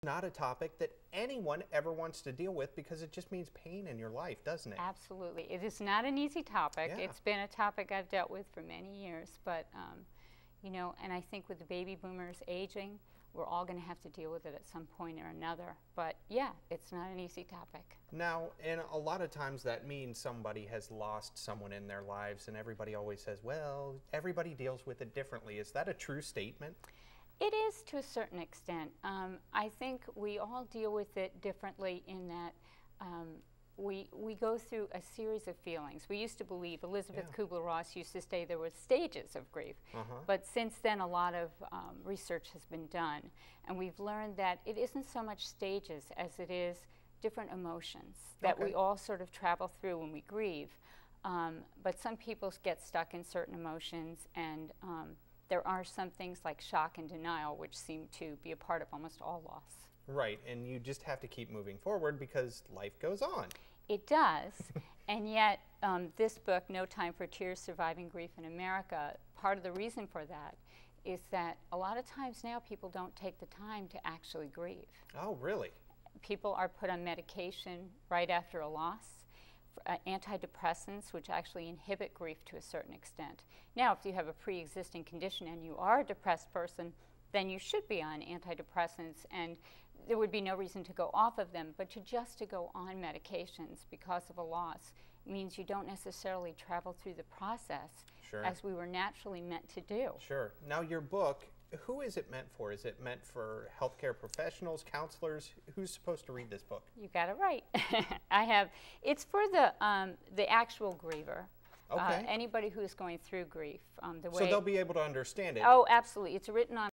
Not a topic that anyone ever wants to deal with because it just means pain in your life, doesn't it? Absolutely. It is not an easy topic. Yeah. It's been a topic I've dealt with for many years, but you know, and I think with the baby boomers aging, we're all going to have to deal with it at some point or another. But yeah, it's not an easy topic. Now, and a lot of times that means somebody has lost someone in their lives, and everybody always says, well, everybody deals with it differently. Is that a true statement? It is to a certain extent. I think we all deal with it differently in that we go through a series of feelings. We used to believe, Elizabeth Kubler-Ross used to say there were stages of grief, but since then a lot of research has been done, and we've learned that it isn't so much stages as it is different emotions that we all sort of travel through when we grieve. But some people get stuck in certain emotions, and there are some things like shock and denial which seem to be a part of almost all loss. Right, and you just have to keep moving forward because life goes on. It does, and yet this book, No Time for Tears, Surviving Grief in America, part of the reason for that is that a lot of times now people don't take the time to actually grieve. Oh, really? People are put on medication right after a loss. Antidepressants, which actually inhibit grief to a certain extent. Now, if you have a pre-existing condition and you are a depressed person, then you should be on antidepressants, and there would be no reason to go off of them, but just to go on medications because of a loss means you don't necessarily travel through the process as we were naturally meant to do. Sure. Now, your book, who is it meant for? Is it meant for healthcare professionals, counselors? Who's supposed to read this book? You got it right. It's for the actual griever. Anybody who's going through grief. So they'll be able to understand it. Oh, absolutely. It's written on